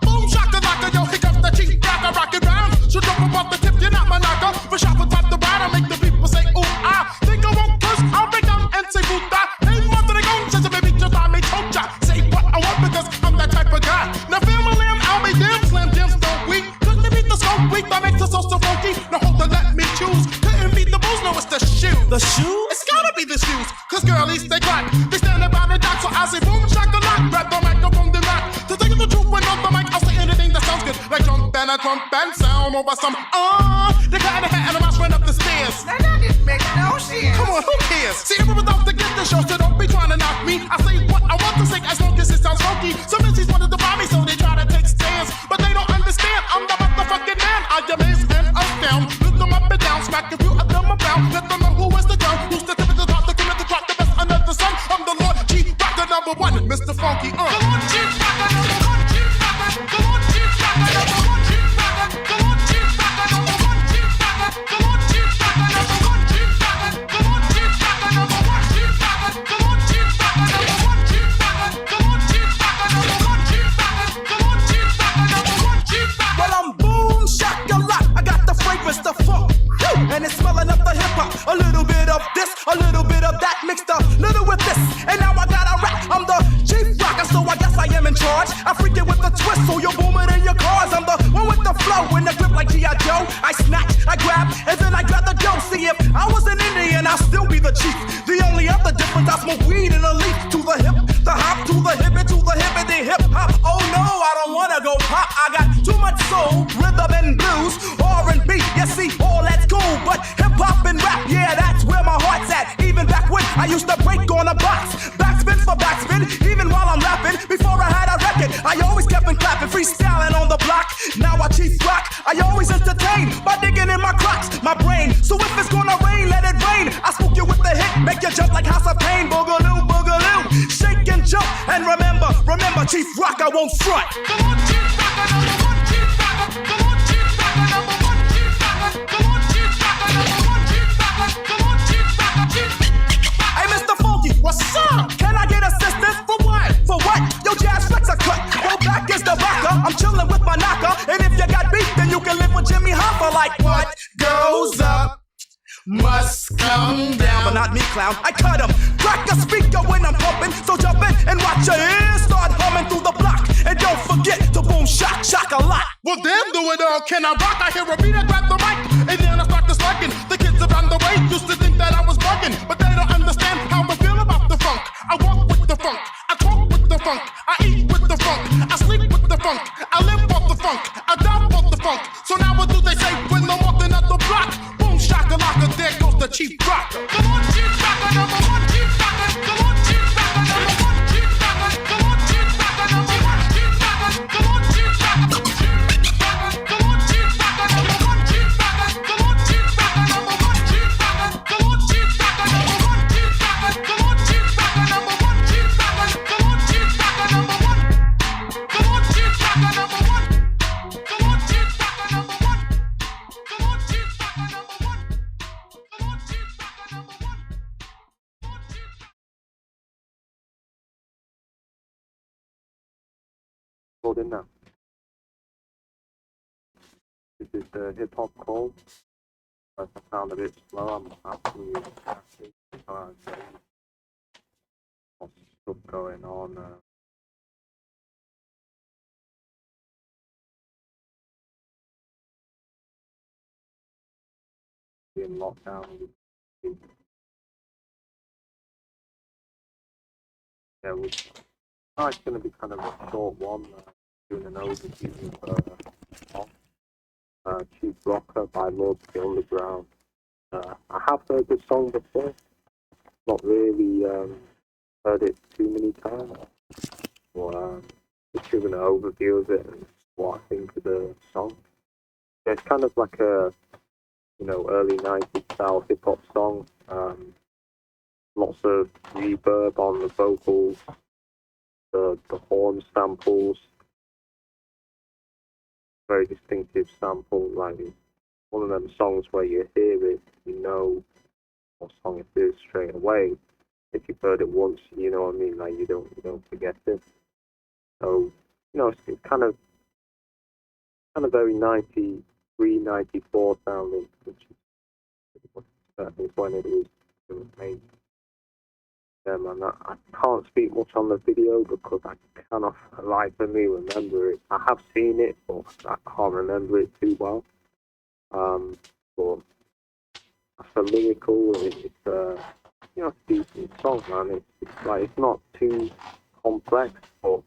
Boom shakalaka, yo, here comes the chief rocker, rock it round. Should drop above the tip, you're not my knocker. For shop and top the ride, I make the people say, ooh, ah. Think I won't curse, I'll break down and say, boot that. Hey, mother, they gon' says, baby, just I may choke ya. Say what I want because I'm that type of guy. Now, family, I'll be damn slam jams, don't we? Couldn't beat the smoke weak, that makes us so funky. Now, hold on, let me choose. Couldn't beat the booze, no, it's the shoe. The shoe? It's gotta be the shoes, cause girlies, they crack. They stand by the dock, so I say, boom, shakalaka. Grab the microphone, then rock. To take the truth when on the mic, I'll say anything that sounds good. Like jump and a trump and sound over some, the kind of hat and a mouse ran up the stairs. Now that didn't make no sense. Come on, who cares? See, everyone's out to get the show, so don't be trying to knock me. I say what I want to say as long as it sounds funky. Some MCs wanted to buy me, so they try to take stands. But they don't understand, I'm the motherfucking man. I amaze and astound. Lift them up and down, smack a few of them around. Let them know who is the girl, who's the tip of the top, the commit the track, the best under the sun. I'm the Lord Chief Rocker number one, Mr. Funky. The Lord Chief Rocker number one, Chief Rocker. The Lord Chief Rocker number one, Chief Rocker. The Lord Chief Rocker number one, Chief Rocker. The Lord Chief Rocker number one, Chief Rocker. The Lord Chief Rocker number one, Chief Rocker. The Lord Chief Rocker number one, Chief Rocker. The Lord Chief Rocker number one, Chief Rocker. The Lord Chief Rocker number one, Chief Rocker. Well, I'm boom shakalaka. I got the fragrance, the funk, and it's smelling up the hip hop. A little bit of this, a little bit of that, mixed a little with this, and now I got a rap. I'm the chief rocker, so I guess I am in charge. I freak it with the twist, so you're booming in your cars. I'm the one with the flow, in the grip like G.I. Joe. I snatch, I grab, and then I grab the dough. See, if I was an Indian, I'll still be the chief. The only other difference, I smoke weed in a leaf. To the hip, the hop, to the hippity hip hop. Oh no, I don't wanna go pop. I got too much soul, rhythm and blues, R&B. You see, all that's cool, but hip hop and rap, yeah, that's where my heart's at. Even back when I used to break on a box, backspin for backspin, even while I'm rapping. Before I had a record, I always kept on clapping, freestyling on the block. Now I chief rock, I always entertain by digging in my crocs, my brain. So if it's gonna rain, let it rain. I spook you with the hit, make you jump like House of Pain. Boogaloo, boogaloo, shake and jump. And remember, Chief Rock, I won't front. Come on, Chief Rocker number one, Chief Rocker. Come on, Chief Rocker number one, Chief Rocker. Come on, Chief Rocker number one, Chief Rocker. Come on, Chief Rocker, Chief. Hey, Mr. Funky, what's up? Can I get assistance? For what? For what? Yo, Jazz Flex a cut. Go back is the rocker. I'm chilling with my knocker. And if you got beef, then you can live with Jimmy Hoffa. Like what goes up must come down. But not me, clown. I cut him. Crack a speaker when I'm pumping. So jump in and watch your ears start humming through the block. And don't forget to boom shock, shock a lot. Well, damn, do it all. Can I rock? I hear a beat, I grab the mic. And then I start to slacking. The kids around the way used to think that I was bugging. But they don't understand how I feel about the funk. I walk with the funk. I talk with the funk. I eat with the funk. I sleep with the funk. I live off the funk. I die off the funk. So now what do they say when I'm walking up the block? Boom, shakalaka, there goes the Chief Rocker. Come on, Chief Rocker, number one, Chief Rocker. Come on, Chief Rocker, number one, Chief Rocker. Come on, Chief Rocker, number one, Chief Rocker. Come on, Chief Rocker, come on, Chief Rocker, number one, Chief Rocker. Come on, Chief Rocker, number one, Chief Rocker. Come on, Chief Rocker, number one, Chief Rocker. Come on, Chief Rocker, number one, Chief Rocker. Come on, Chief Rocker, number one. Come on, Chief Rocker, number one. Come on, Chief Rocker, number one. Come on, Chief Rocker, number one. Come on, Chief Rocker, number one. Holding now. This is the hip hop call. I sound a bit slow. I'm absolutely happy. Lots of stuff going on. In lockdown. Yeah, it's going to be kind of a short one. Doing an overview of Chief Rocker by Lord of the Underground. I have heard this song before. Not really heard it too many times. Well, just giving an overview of it and what I think of the song. Yeah, it's kind of like a early 90s style hip hop song. Lots of reverb on the vocals, the horn samples, very distinctive sample. Like one of them songs where you hear it, you know what song it is straight away. if you've heard it once, you know what I mean. Like you don't forget it. So it's kind of very 93, 94 sounding, which is when it was made. Yeah, man, I can't speak much on the video because I cannot like for me remember it. I have seen it, but I can't remember it too well. But for lyrical, it's a decent song, man. It's like it's not too complex, but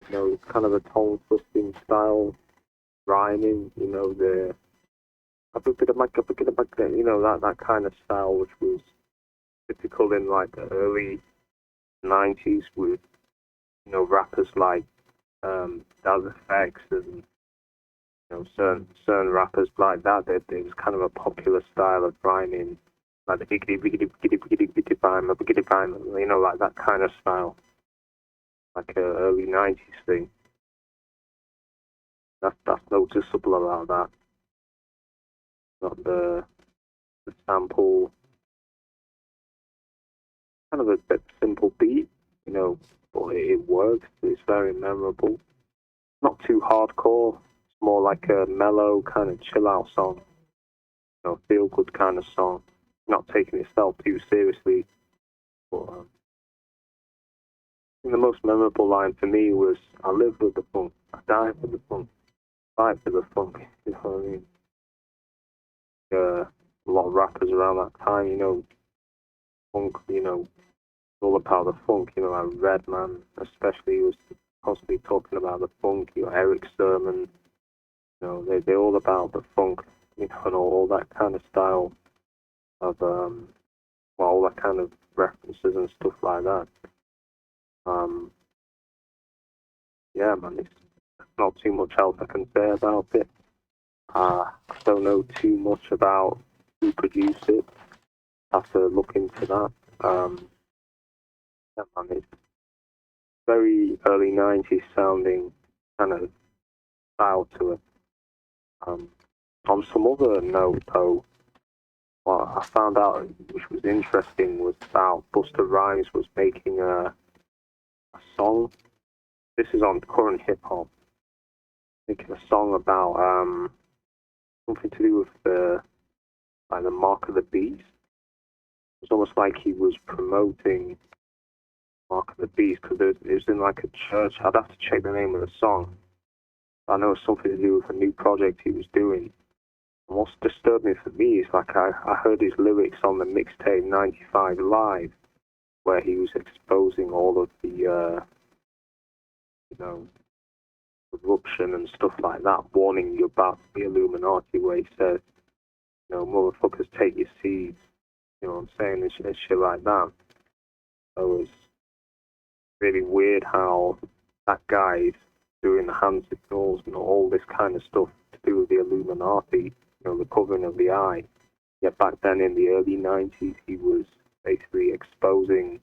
it's kind of a tone twisting style, rhyming. The that kind of style, which was typical in like the early '90s with rappers like Ep.6 and certain rappers like that. There was kind of a popular style of rhyming, like the biggity biggity biggity biggity biggity bime, biggity bime, like that kind of style, like a early '90s thing. That's noticeable about that. Not the sample, kind of a bit simple beat, but it works. It's very memorable. Not too hardcore. It's more like a mellow kind of chill out song. Feel good kind of song. Not taking itself too seriously. But the most memorable line for me was, "I live with the funk. I die for the funk. Fight for the funk." You know what I mean? A lot of rappers around that time, funk, all about the funk, like Redman especially was constantly talking about the funk, Eric Sermon, they're all about the funk, and all that kind of style of, all that kind of references and stuff like that. Yeah, man, it's not too much else I can say about it. I don't know too much about who produced it. Have to look into that. Yeah, man, it's very early '90s sounding kind of style to it. On some other note, though, what I found out, which was interesting, was about Busta Rhymes was making a song. This is on current hip hop, making a song about something to do with the mark of the beast. It's almost like he was promoting Mark of the Beast because it was in like a church. I'd have to check the name of the song. I know it's something to do with a new project he was doing. And what's disturbing for me is like I heard his lyrics on the mixtape 95 Live, where he was exposing all of the corruption and stuff like that, warning you about the Illuminati, where he said, motherfuckers take your seeds. You know what I'm saying? And shit like that. So it's really weird how that guy's doing the hand signals and all this kind of stuff to do with the Illuminati, the covering of the eye. Yet back then in the early '90s, he was basically exposing,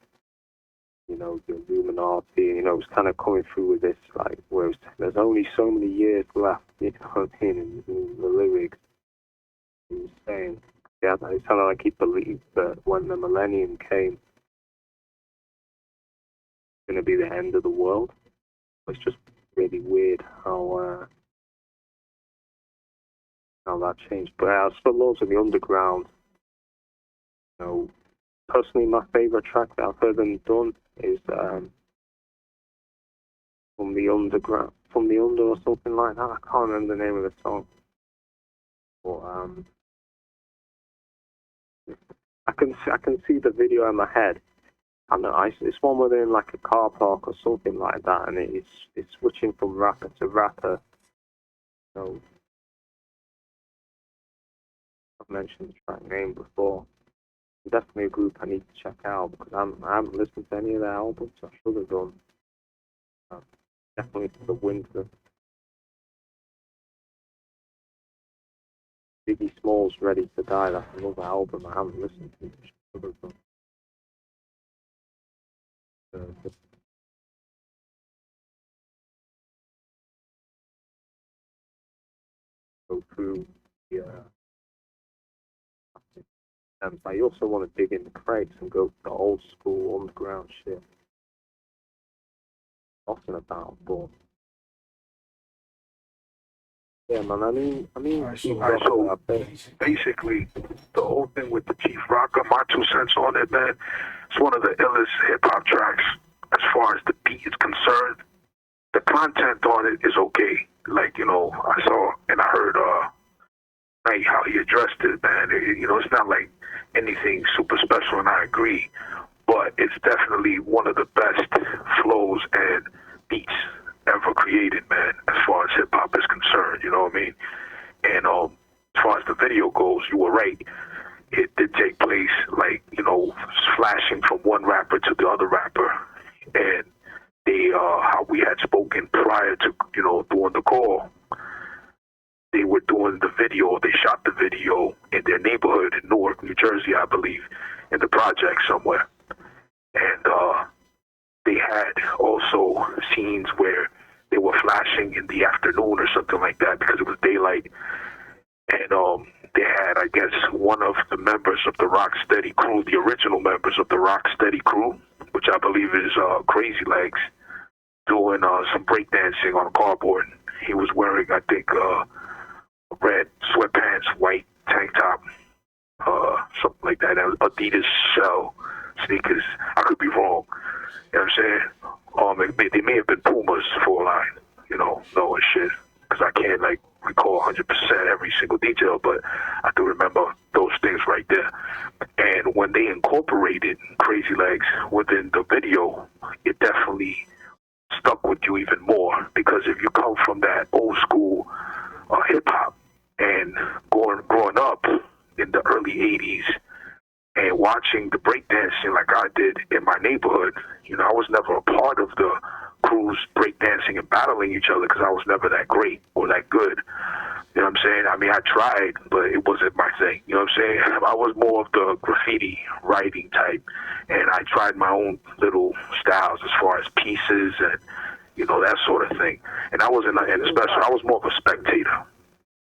the Illuminati. And, it was kind of coming through with this, like, where there's only so many years left, in the lyrics. He was saying, yeah, it sounded like he believed that when the millennium came, going to be the end of the world. It's just really weird how that changed. But as for Lords of the Underground, personally, my favorite track that I've heard them done is From the Underground, From the Under or something like that. I can't remember the name of the song, but I can see the video in my head. And it's one where they're in like a car park or something like that, and it's switching from rapper to rapper. So I've mentioned the track name before. Definitely a group I need to check out because I haven't listened to any of their albums. I should have done. Definitely for the winter. Biggie Smalls, Ready to Die. That's another album I haven't listened to. Should have done. Just go through the But I also want to dig in the crates and go to the old school underground shit. Talking about, but yeah, man. So basically, the whole thing with the Chief Rocker, my 2 cents on it, man. It's one of the illest hip hop tracks as far as the beat is concerned. The content on it is okay. Like, you know, I saw and I heard like how he addressed it, man. You know, it's not like anything super special, and I agree. But it's definitely one of the best flows and beats ever created, man, as far as hip hop is concerned, you know what I mean? And as far as the video goes, you were right. It did take place, like, you know, flashing from one rapper to the other rapper. And they, how we had spoken prior to, you know, doing the call, they were doing the video, they shot the video in their neighborhood in Newark, New Jersey, I believe, in the project somewhere. And they had also scenes where they were flashing in the afternoon or something like that because it was daylight. And they had, I guess, one of the members of the Rocksteady crew, the original members of the Rocksteady crew, which I believe is Crazy Legs, doing some breakdancing on a cardboard. He was wearing, I think, red sweatpants, white tank top, something like that, and Adidas shell sneakers. I could be wrong. You know what I'm saying? They may have been Pumas for a line, you know, knowing shit. Because I can't, like, recall 100% every single detail, but I do remember those things right there. And when they incorporated Crazy Legs within the video, it definitely stuck with you even more. Because if you come from that old school hip-hop and growing up in the early 80s, and watching the breakdancing like I did in my neighborhood, you know, I was never a part of the crews breakdancing and battling each other because I was never that great or that good. You know what I'm saying? I mean, I tried, but it wasn't my thing. You know what I'm saying? I was more of the graffiti writing type, and I tried my own little styles as far as pieces and, you know, that sort of thing. And I wasn't, and especially, I was more of a spectator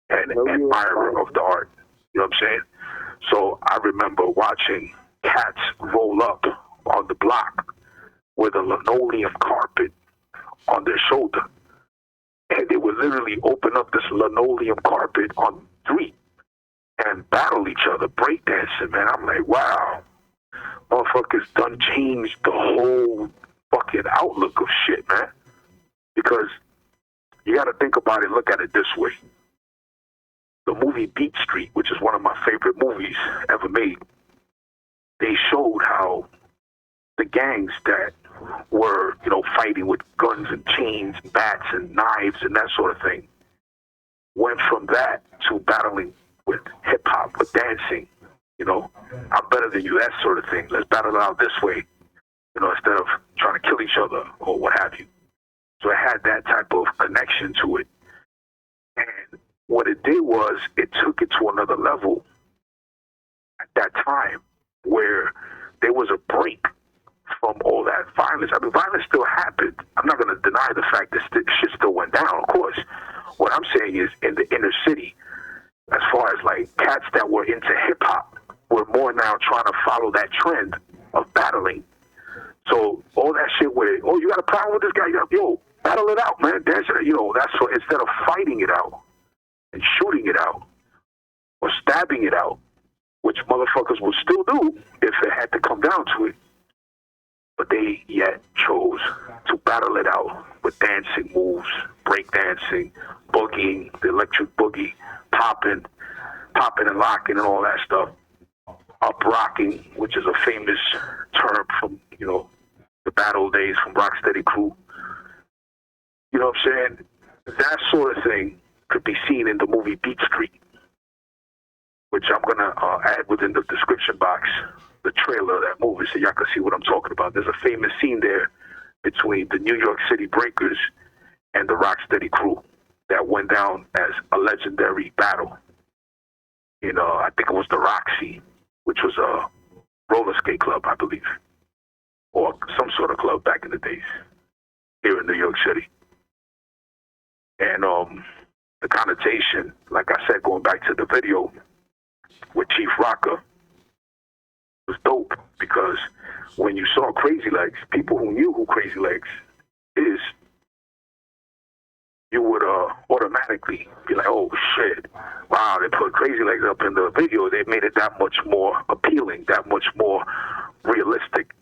and admirer of the art. You know what I'm saying? So I remember watching cats roll up on the block with a linoleum carpet on their shoulder. And they would literally open up this linoleum carpet on the street and battle each other, breakdancing, man. I'm like, wow, motherfuckers done changed the whole fucking outlook of shit, man. Because you got to think about it, look at it this way. The movie Beat Street, which is one of my favorite movies ever made, they showed how the gangs that were, you know, fighting with guns and chains, bats and knives and that sort of thing, went from that to battling with hip-hop, with dancing, you know, I'm better than you, that sort of thing. Let's battle it out this way, you know, instead of trying to kill each other or what have you. So it had that type of connection to it. And what it did was it took it to another level at that time where there was a break from all that violence. I mean, violence still happened. I'm not going to deny the fact that shit still went down, of course. What I'm saying is in the inner city, as far as like cats that were into hip-hop, were more now trying to follow that trend of battling. So all that shit where, oh, you got a problem with this guy? Yo, battle it out, man. Dance it, you know, that's what, instead of fighting it out and shooting it out or stabbing it out, which motherfuckers would still do if it had to come down to it. But they yet chose to battle it out with dancing moves, breakdancing, boogieing, the electric boogie, popping and locking and all that stuff. Up rocking, which is a famous term from, you know, the battle days from Rocksteady crew. You know what I'm saying? That sort of thing could be seen in the movie Beat Street, which I'm going to add within the description box, the trailer of that movie, so y'all can see what I'm talking about. There's a famous scene there between the New York City Breakers and the Rocksteady crew that went down as a legendary battle. You know, I think it was the Roxy, which was a roller skate club, I believe, or some sort of club back in the days here in New York City. And the connotation, like I said, going back to the video with Chief Rocker, was dope because when you saw Crazy Legs, people who knew who Crazy Legs is, you would automatically be like, oh shit, wow, they put Crazy Legs up in the video. They made it that much more appealing, that much more realistic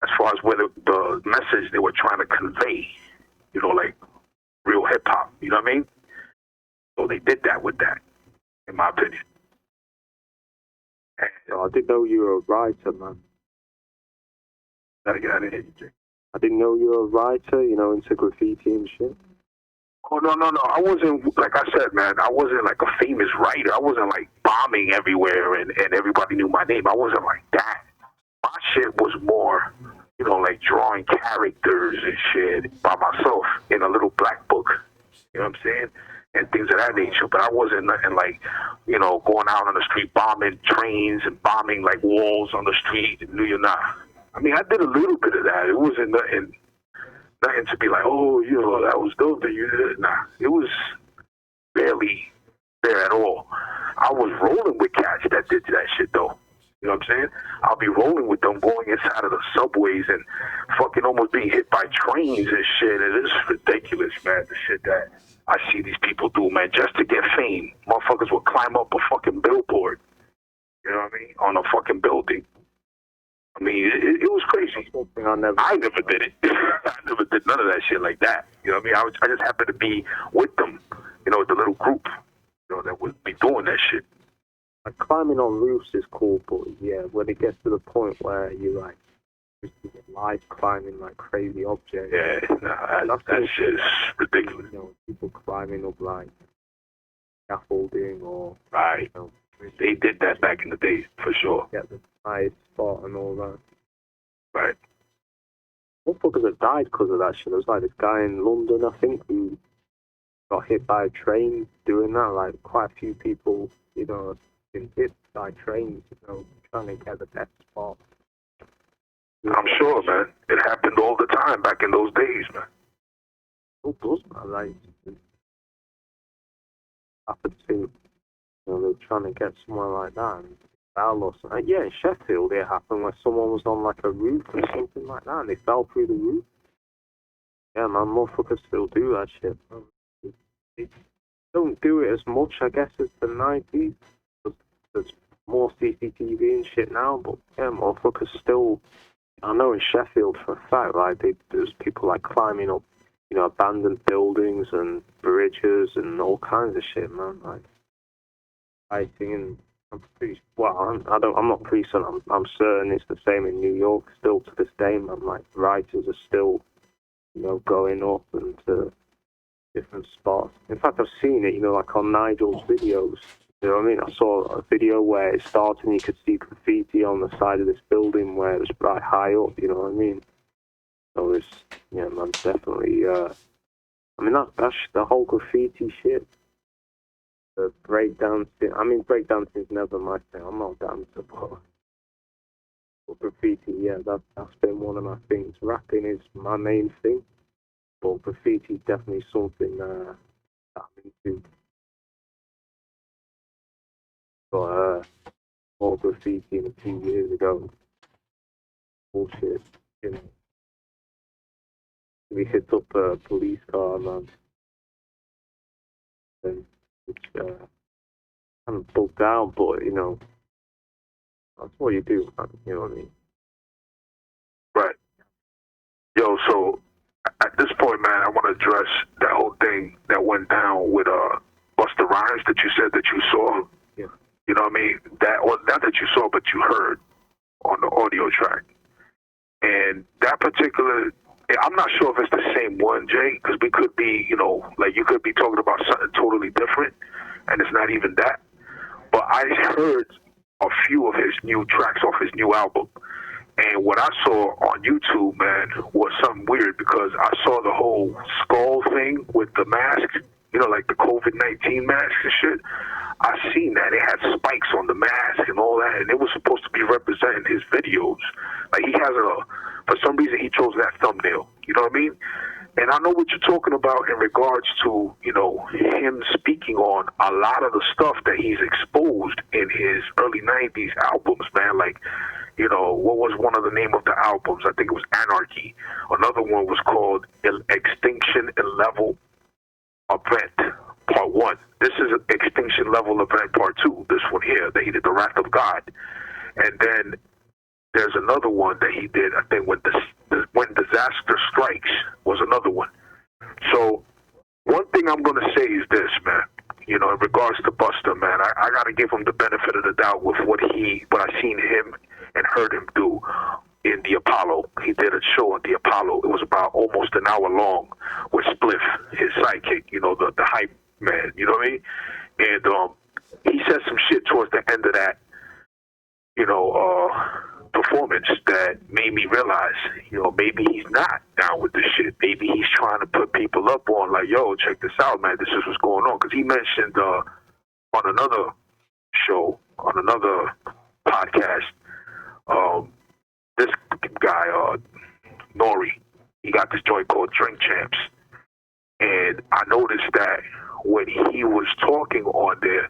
as far as whether the message they were trying to convey, you know, like real hip hop, you know what I mean? So they did that with that, in my opinion. I didn't know you were a writer, man. Gotta get out of here, Jay. I didn't know you were a writer, you know, into graffiti and shit. Oh, no. I wasn't, like I said, man, I wasn't like a famous writer. I wasn't like bombing everywhere and everybody knew my name. I wasn't like that. My shit was more, you know, like drawing characters and shit by myself in a little black book. You know what I'm saying? And things of that nature. But I wasn't nothing like, you know, going out on the street bombing trains and bombing like walls on the street in New York. Nah. I mean, I did a little bit of that. It wasn't nothing to be like, oh, you know, that was dope that you did it. Nah, it was barely there at all. I was rolling with cats that did that shit, though. You know what I'm saying? I'll be rolling with them, going inside of the subways and fucking almost being hit by trains and shit. It is ridiculous, man, the shit that I see these people do, man, just to get fame. Motherfuckers will climb up a fucking billboard, you know what I mean, on a fucking building. I mean, it was crazy. I never did it. I never did none of that shit like that. You know what I mean? I just happened to be with them, you know, with the little group, you know, that would be doing that shit. Like, climbing on roofs is cool, but yeah, when it gets to the point where you like live climbing like crazy objects. Yeah, nah, that shit is ridiculous. You know, people climbing up like scaffolding or right. You know, they did that back in the day for sure. Get the highest spot and all that. Right. Motherfuckers have died because of that shit. There was like this guy in London, I think, who got hit by a train doing that. Like quite a few people, you know, have been hit by trains, you know, trying to get the best spot. I'm sure, man. It happened all the time back in those days, man. It does, man. Like, it happened to, you know, they're trying to get somewhere like that. And yeah, in Sheffield, it happened where someone was on like a roof or something like that, and they fell through the roof. Yeah, man, motherfuckers still do that shit. They don't do it as much, I guess, as the 90s. There's more CCTV and shit now, but yeah, motherfuckers still. I know in Sheffield for a fact, like there's people like climbing up, you know, abandoned buildings and bridges and all kinds of shit, man. Like fighting, and I'm not pretty certain. I'm certain it's the same in New York still to this day, man. Like writers are still, you know, going up into different spots. In fact, I've seen it, you know, like on Nigel's videos. You know what I mean? I saw a video where it started and you could see graffiti on the side of this building where it was right high up, you know what I mean? So it's, yeah, man, definitely, I mean, that's the whole graffiti shit. The breakdancing, I mean, breakdancing is never my thing. I'm not a dancer, but graffiti, yeah, that's been one of my things. Rapping is my main thing, but graffiti is definitely something that I'm into. Got more graffiti a few years ago. Bullshit, you know. We hit up a police car, man. And it's kind of bugged out, but you know, that's what you do, man. You know what I mean? Right. Yo, so at this point, man, I want to address that whole thing that went down with Busta Rhymes that you said that you saw. Yeah. You know what I mean? Not that you saw, but you heard on the audio track. And that particular, I'm not sure if it's the same one, Jay, because we could be, you know, like you could be talking about something totally different, and it's not even that. But I heard a few of his new tracks off his new album. And what I saw on YouTube, man, was something weird because I saw the whole skull thing with the mask, you know, like the COVID-19 mask and shit. I seen that. It had spikes on the mask and all that, and it was supposed to be representing his videos. Like he has for some reason he chose that thumbnail. You know what I mean? And I know what you're talking about in regards to, you know, him speaking on a lot of the stuff that he's exposed in his early 90s albums, man. Like, you know, what was one of the name of the albums? I think it was Anarchy. Another one was called Extinction and Level Event Part 1. This is Extinction Level Event Part 2, this one here, that he did, The Wrath of God. And then there's another one that he did, I think, When Disaster Strikes was another one. So one thing I'm going to say is this, man. You know, in regards to Busta, man, I got to give him the benefit of the doubt with what I seen him and heard him do in the Apollo. He did a show at the Apollo. It was about almost an hour long with Spliff, his sidekick, you know, the hype man, you know what I mean? And he said some shit towards the end of that, you know, performance that made me realize, you know, maybe he's not down with this shit. Maybe he's trying to put people up on, like, yo, check this out, man. This is what's going on. Because he mentioned on another show, on another podcast, this guy, Nori, he got this joint called Drink Champs. And I noticed that when he was talking on there,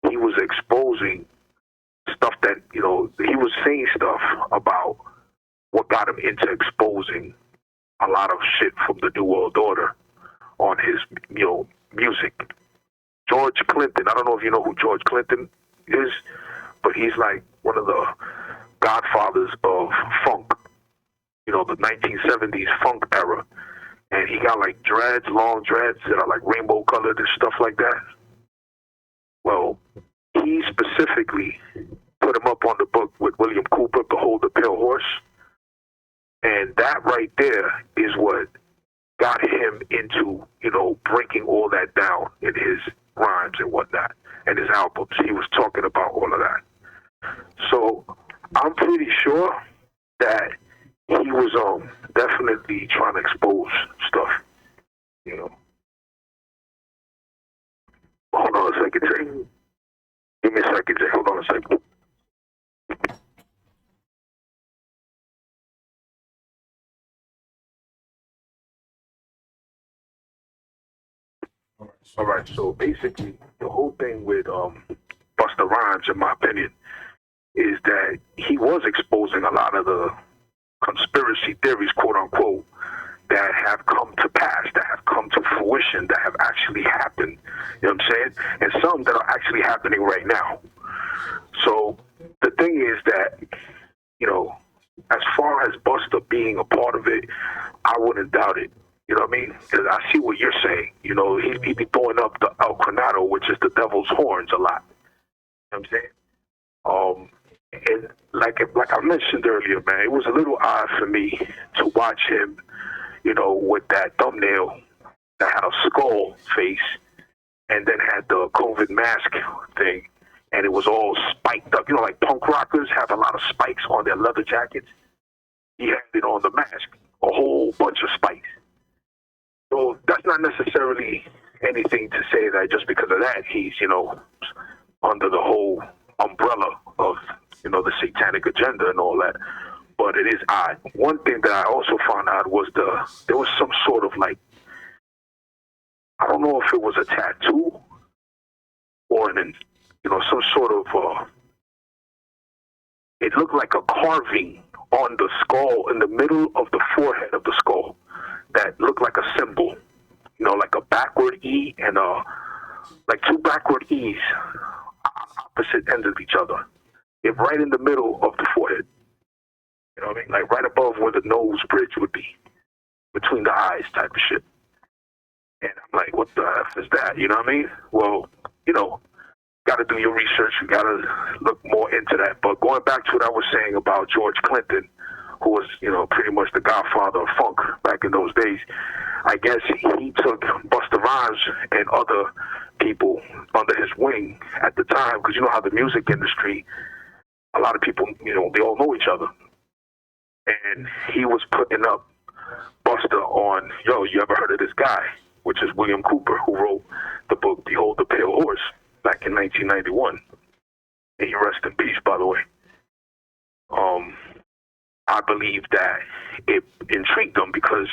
he was exposing stuff that, you know, he was saying stuff about what got him into exposing a lot of shit from the New World Order on his, you know, music. George Clinton, I don't know if you know who George Clinton is, but he's like one of the godfathers of funk, you know, the 1970s funk era. And he got like dreads, long dreads that are like rainbow colored and stuff like that. Well, he specifically put him up on the book with William Cooper, Behold the Pale Horse. And that right there is what got him into, you know, breaking all that down in his rhymes and whatnot, and his albums. He was talking about all of that. So I'm pretty sure that he was definitely trying to expose stuff, you know. Hold on a second, Jay. Give me a second, Jay. Hold on a second. All right, so basically, the whole thing with Busta Rhymes, in my opinion, is that he was exposing a lot of the conspiracy theories, quote unquote, that have come to pass, that have come to fruition, that have actually happened. You know what I'm saying? And some that are actually happening right now. So the thing is that, you know, as far as Busta being a part of it, I wouldn't doubt it. You know what I mean? Because I see what you're saying. You know, he be throwing up the El Coronado, which is the devil's horns, a lot. You know what I'm saying? And like I mentioned earlier, man, it was a little odd for me to watch him, you know, with that thumbnail that had a skull face and then had the COVID mask thing, and it was all spiked up. You know, like punk rockers have a lot of spikes on their leather jackets. He had it on the mask, a whole bunch of spikes. So that's not necessarily anything to say that just because of that he's, you know, under the whole umbrella of, you know, the satanic agenda and all that. But it is odd. One thing that I also found out was there was some sort of like, I don't know if it was a tattoo or you know, some sort of, it looked like a carving on the skull, in the middle of the forehead of the skull, that looked like a symbol, you know, like a backward E and like two backward E's opposite ends of each other. It right in the middle of the forehead. You know what I mean? Like right above where the nose bridge would be, between the eyes type of shit. And I'm like, what the F is that? You know what I mean? Well, you know, got to do your research. You got to look more into that. But going back to what I was saying about George Clinton, who was, you know, pretty much the godfather of funk back in those days, I guess he took Busta Rhymes and other people under his wing at the time, because you know how the music industry, a lot of people, you know, they all know each other. And he was putting up Busta on, yo, you ever heard of this guy? Which is William Cooper, who wrote the book Behold the Pale Horse back in 1991. May he rest in peace, by the way. I believe that it intrigued them because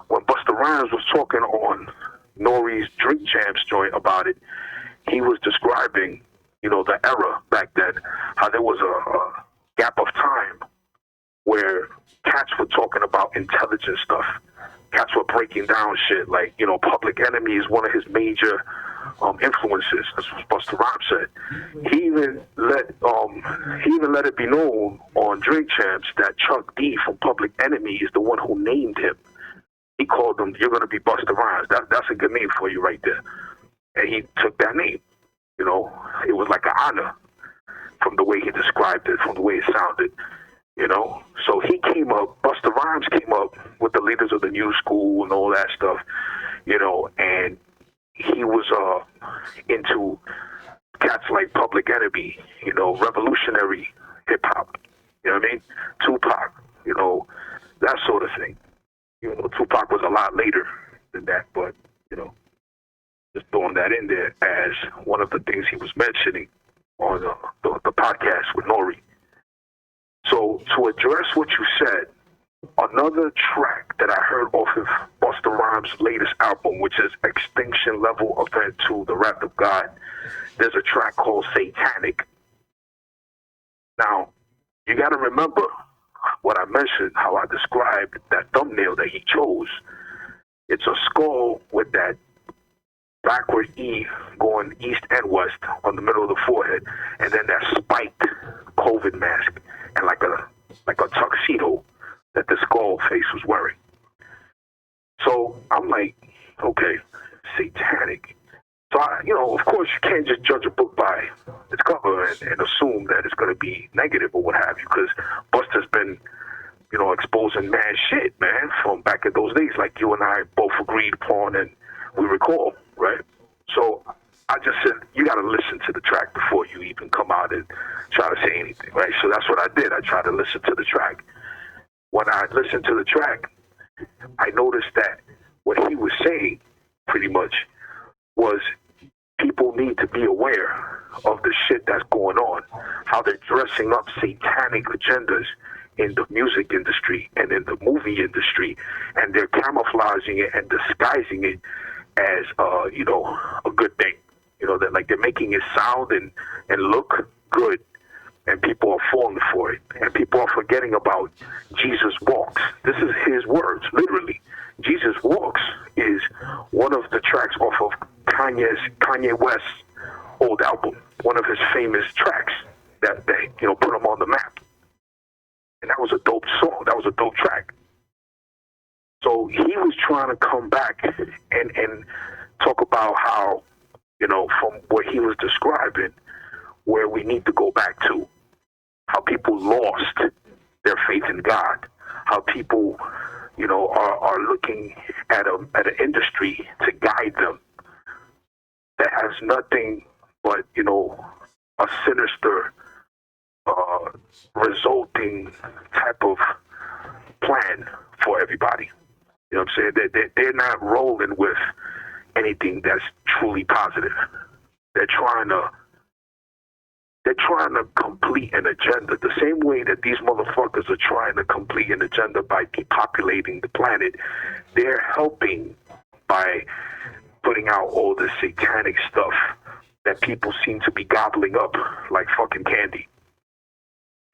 when Busta Rhymes was talking on Nori's Drink Champs joint about it, he was describing, the era back then, how there was a gap of time where cats were talking about intelligent stuff. Cats were breaking down shit like, Public Enemy is one of his major influences. That's what Busta Rhymes said. He even let it be known on Drink Champs that Chuck D from Public Enemy is the one who named him. He called him, "You're gonna be Busta Rhymes." That's a good name for you right there. And he took that name. It was like an honor from the way he described it, from the way it sounded. So he came up, Busta Rhymes came up with the leaders of the new school and all that stuff, and he was into cats like Public Enemy, revolutionary hip hop, you know what I mean? Tupac, that sort of thing. Tupac was a lot later than that, but, just throwing that in there as one of the things he was mentioning on the podcast with Nori. So to address what you said, another track that I heard off of Busta Rhymes' latest album, which is Extinction Level Event 2, The Wrath of God, there's a track called Satanic. Now, you got to remember what I mentioned, how I described that thumbnail that he chose. It's a skull with that backward E going east and west on the middle of the forehead, and then that spiked COVID mask and like a tuxedo that the skull face was wearing. So I'm like, okay, satanic. So of course you can't just judge a book by its cover and assume that it's going to be negative or what have you, because Busta's been, exposing mad shit, man, from back in those days, like you and I both agreed upon and we recall, right? So I just said, you got to listen to the track before you even come out and try to say anything, right? So that's what I did. I tried to listen to the track. When I listened to the track, I noticed that what he was saying pretty much was people need to be aware of the shit that's going on, how they're dressing up satanic agendas in the music industry and in the movie industry, and they're camouflaging it and disguising it as, a good thing. That like they're making it sound and look good, and people are falling for it. And people are forgetting about Jesus Walks. This is his words, literally. Jesus Walks is one of the tracks off of Kanye West's old album, one of his famous tracks that put him on the map. And that was a dope song. That was a dope track. So he was trying to come back and talk about how, from what he was describing, where we need to go back to, how people lost their faith in God, how people, are looking at an industry to guide them that has nothing but, a sinister, resulting type of plan for everybody. You know what I'm saying? They're not rolling with anything that's truly positive. They're trying to complete an agenda the same way that these motherfuckers are trying to complete an agenda by depopulating the planet. They're helping by putting out all this satanic stuff that people seem to be gobbling up like fucking candy.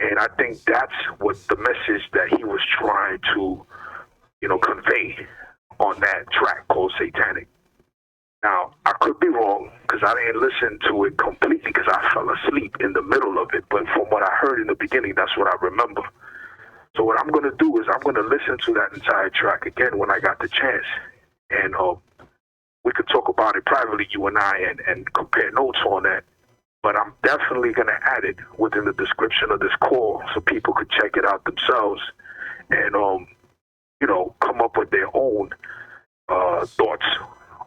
And I think that's what the message that he was trying to, convey on that track called Satanic. Now, I could be wrong because I didn't listen to it completely because I fell asleep in the middle of it. But from what I heard in the beginning, that's what I remember. So what I'm going to do is I'm going to listen to that entire track again when I got the chance. And we could talk about it privately, you and I, and compare notes on that. But I'm definitely going to add it within the description of this call so people could check it out themselves and, come up with their own thoughts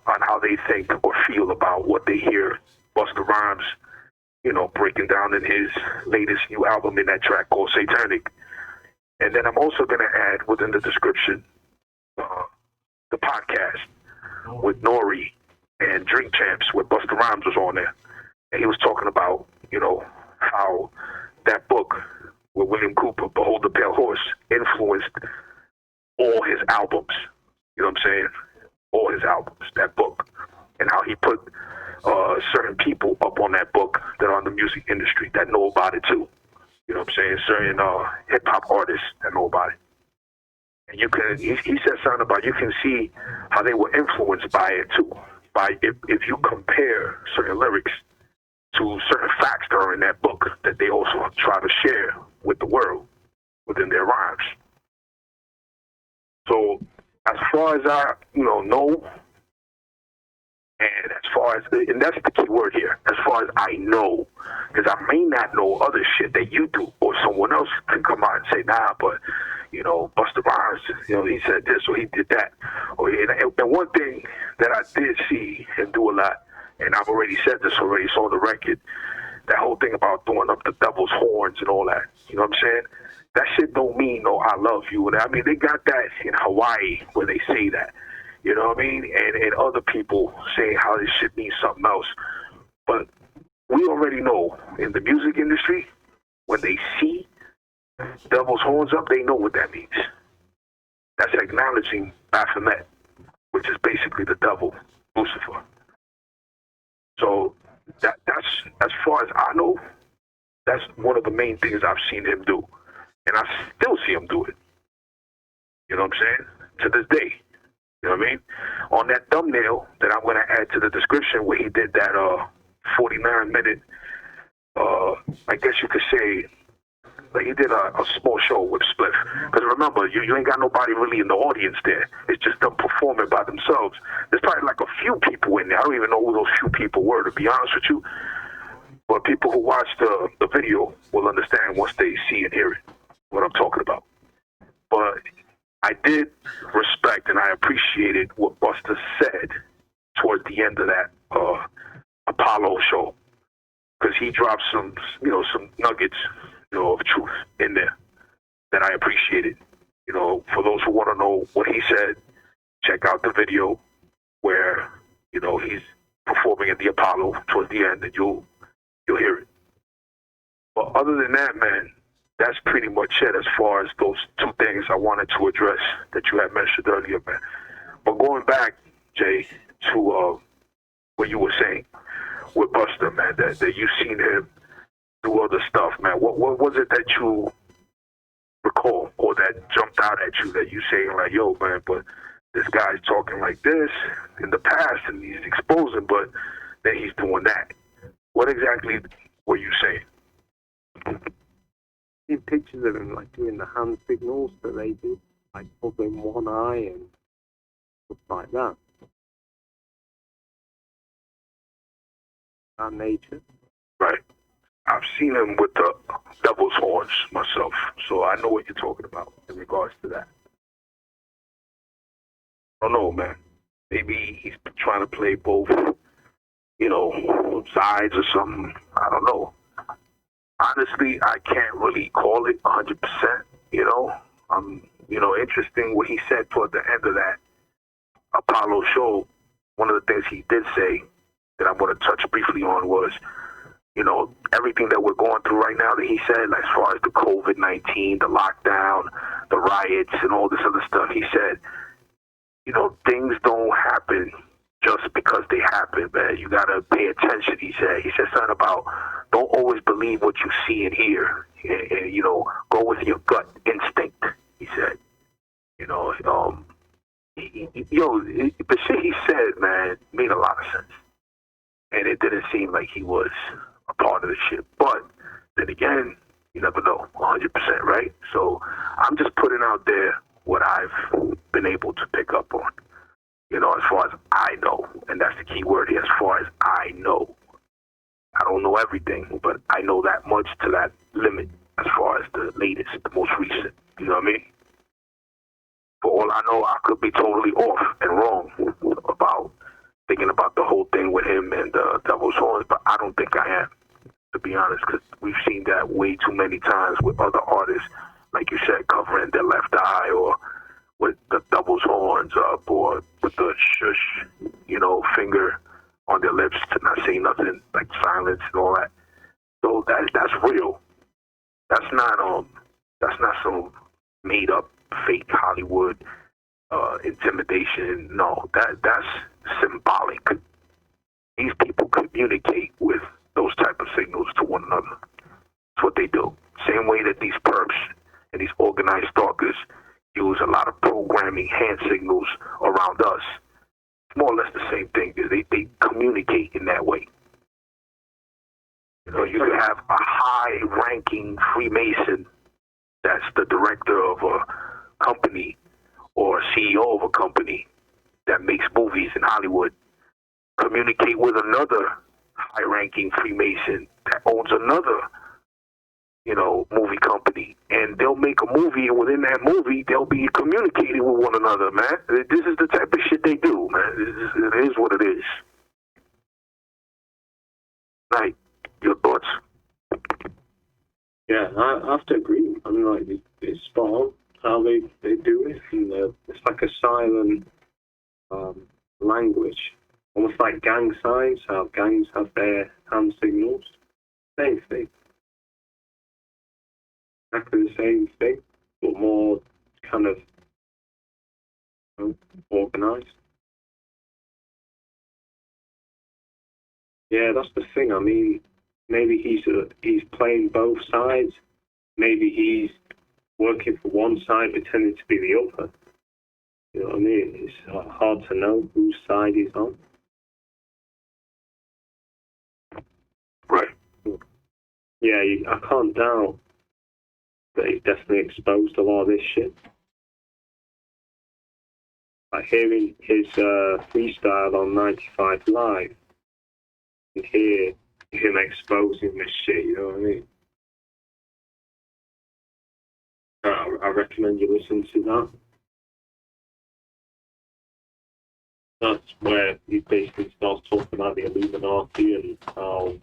on how they think or feel about what they hear Busta Rhymes, breaking down in his latest new album in that track called Satanic. And then I'm also going to add within the description the podcast with Nori and Drink Champs where Busta Rhymes was on there. And he was talking about, how that book with William Cooper, Behold the Pale Horse, influenced all his albums. You know what I'm saying? All his albums, that book. And how he put certain people up on that book that are in the music industry that know about it too. You know what I'm saying? Certain hip-hop artists that know about it. And you can, he said something about, you can see how they were influenced by it too. If you compare certain lyrics to certain facts that are in that book that they also try to share with the world within their rhymes. So as far as I know, and as far as, and that's the key word here, as far as I know, because I may not know other shit that you do, or someone else can come out and say, nah, but, Busta Rhymes, he said this or he did that. And one thing that I did see him do a lot, and I've already said this already, it's on the record, that whole thing about throwing up the devil's horns and all that, you know what I'm saying? That shit don't mean no I love you. I mean, they got that in Hawaii where they say that. You know what I mean? And other people say how this shit means something else. But we already know in the music industry, when they see devil's horns up, they know what that means. That's acknowledging Baphomet, which is basically the devil, Lucifer. So that's, as far as I know, that's one of the main things I've seen him do. And I still see him do it. You know what I'm saying? To this day. You know what I mean? On that thumbnail that I'm going to add to the description where he did that 49-minute, I guess you could say, like he did a small show with Spliff. Because remember, you ain't got nobody really in the audience there. It's just them performing by themselves. There's probably like a few people in there. I don't even know who those few people were, to be honest with you. But people who watch the video will understand once they see and hear it, what I'm talking about. But I did respect and I appreciated what Busta said towards the end of that Apollo show, because he dropped some nuggets, of truth in there that I appreciated. For those who want to know what he said, check out the video where he's performing at the Apollo towards the end, and you'll hear it. But other than that, man, that's pretty much it as far as those two things I wanted to address that you had mentioned earlier, man. But going back, Jay, to what you were saying with Busta, man, that you've seen him do other stuff, man. What was it that you recall or that jumped out at you that you saying like, yo, man, but this guy's talking like this in the past and he's exposing, but then he's doing that. What exactly were you saying? See pictures of him like doing the hand signals that they do, like covering one eye and stuff like that. That nature. Right. I've seen him with the devil's horns myself, so I know what you're talking about in regards to that. I don't know, man. Maybe he's trying to play both, sides or something. I don't know. Honestly, I can't really call it 100%, interesting what he said toward the end of that Apollo show. One of the things he did say that I want to touch briefly on was, everything that we're going through right now that he said, like, as far as the COVID-19, the lockdown, the riots, and all this other stuff, he said, things don't happen just because they happen, man. You got to pay attention, he said. He said something about don't always believe what you see and hear, and go with your gut instinct, he said. The shit he said, man, made a lot of sense. And it didn't seem like he was a part of the shit. But then again, you never know, 100%, right? So I'm just putting out there what I've been able to pick up on, as far as I know. And that's the key word here, as far as I know. I don't know everything, but I know that much to that limit as far as the latest, the most recent. You know what I mean? For all I know, I could be totally off and wrong about thinking about the whole thing with him and Devil's Horns, but I don't think I am, to be honest, because we've seen that way too many times with other artists, like you said, covering their left eye or with the Devil's Horns up or with the shush, finger on their lips to not say nothing, like silence and all that. So that's real. That's not some made up fake Hollywood intimidation. No, that's symbolic. These people communicate with those type of signals to one another. That's what they do. Same way that these perps and these organized stalkers use a lot of programming hand signals around us. It's more or less the same thing. They communicate in that way. You know, you could have a high-ranking Freemason that's the director of a company or CEO of a company that makes movies in Hollywood communicate with another high-ranking Freemason that owns another, you know, movie company, and they'll make a movie, and within that movie, they'll be communicating with one another, man. This is the type of shit they do, man. It is what it is. Right. Your thoughts? Yeah, I have to agree. I mean, like, it's spot on how they do it. And, it's like a silent language, almost like gang signs, how gangs have their hand signals. Same thing. Exactly the same thing, but more kind of, you know, organized. Yeah, that's the thing. I mean, maybe he's playing both sides. Maybe he's working for one side, pretending to be the other. You know what I mean? It's hard to know whose side he's on. Right. Yeah, I can't doubt that he's definitely exposed a lot of this shit. Like hearing his freestyle on 95 Live and hear him exposing this shit, you know what I mean? I recommend you listen to that. That's where he basically starts talking about the Illuminati and how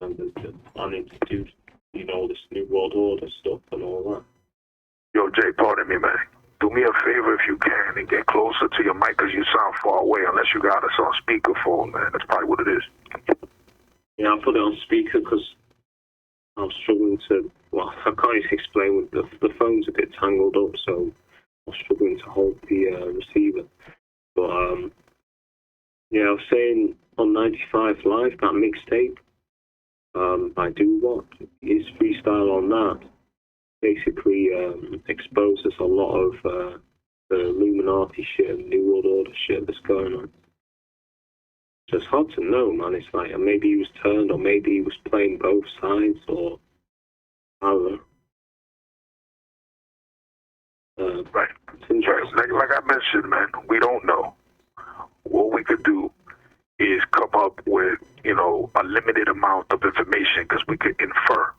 they're planning to do, you know, this New World Order stuff and all that. Yo, Jay, pardon me, man. Do me a favor if you can and get closer to your mic because you sound far away unless you got us on speakerphone, man. That's probably what it is. Yeah, I put it on speaker because I'm struggling to, well, I can't even explain, with the phone's a bit tangled up, so I'm struggling to hold the receiver. But, yeah, I was saying on 95 Live, that mixtape, by Do What, his freestyle on that basically exposes a lot of the Illuminati shit and New World Order shit that's going on. So it's hard to know, man. It's like, maybe he was turned, or maybe he was playing both sides, or I don't know. Right. Like I mentioned, man, we don't know. What we could do is come up with, you know, a limited amount of information because we could infer.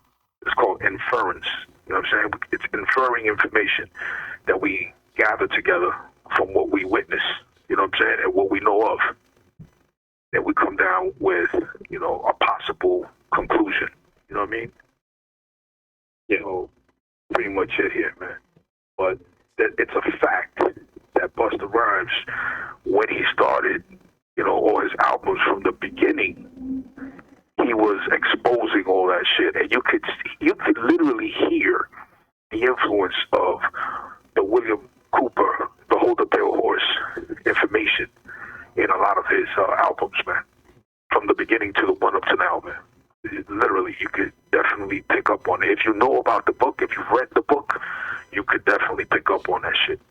It's called inference. You know what I'm saying? It's inferring information that we gather together from what we witness, you know what I'm saying, and what we know of. And we come down with, you know, a possible conclusion. You know what I mean? Yeah. So, pretty much it here, man. But it's a fact that Busta Rhymes, when he started, you know, all his albums from the beginning, he was exposing all that shit, and you could literally hear the influence of the William Cooper, the Hold the Pale Horse information in a lot of his albums, man. From the beginning to the one up to now, man. Literally, you could definitely pick up on it. If you know about the book, if you've read the book, you could definitely pick up on that shit.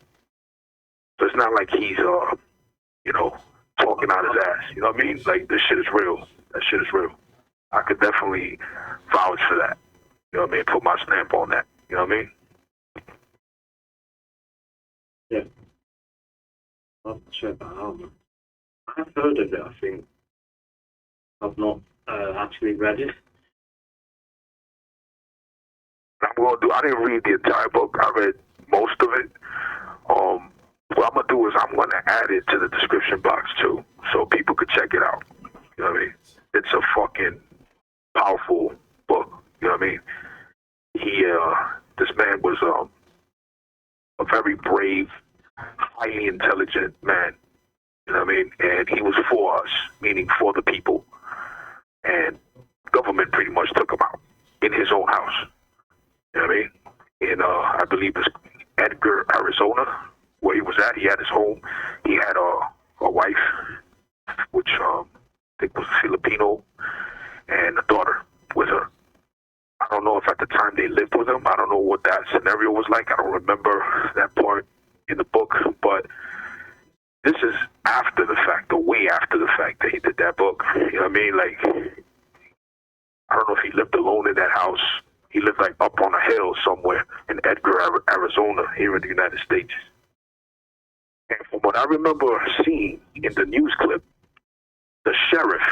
So it's not like he's, you know, talking out his ass. You know what I mean? Like, this shit is real. That shit is real. I could definitely vouch for that. You know what I mean? Put my stamp on that. You know what I mean? Yeah. I'll check that out, man. I've heard of it, I think. I've not actually read it. I didn't read the entire book. I read most of it. What I'm going to do is I'm going to add it to the description box, too, so people could check it out. You know what I mean? It's a fucking powerful book. You know what I mean? This man was a very brave, highly intelligent man. You know what I mean? And he was for us, meaning for the people. And government pretty much took him out in his own house. You know what I mean? In, I believe it's Edgar, Arizona, where he was at. He had his home. He had a wife, which I think was Filipino, and a daughter with her. I don't know if at the time they lived with him. I don't know what that scenario was like. I don't remember that part in the book, but this is after the fact, or way after the fact that he did that book. You know what I mean? Like, I don't know if he lived alone in that house. He lived like up on a hill somewhere in Edgar, Arizona, here in the United States. And from what I remember seeing in the news clip, the sheriff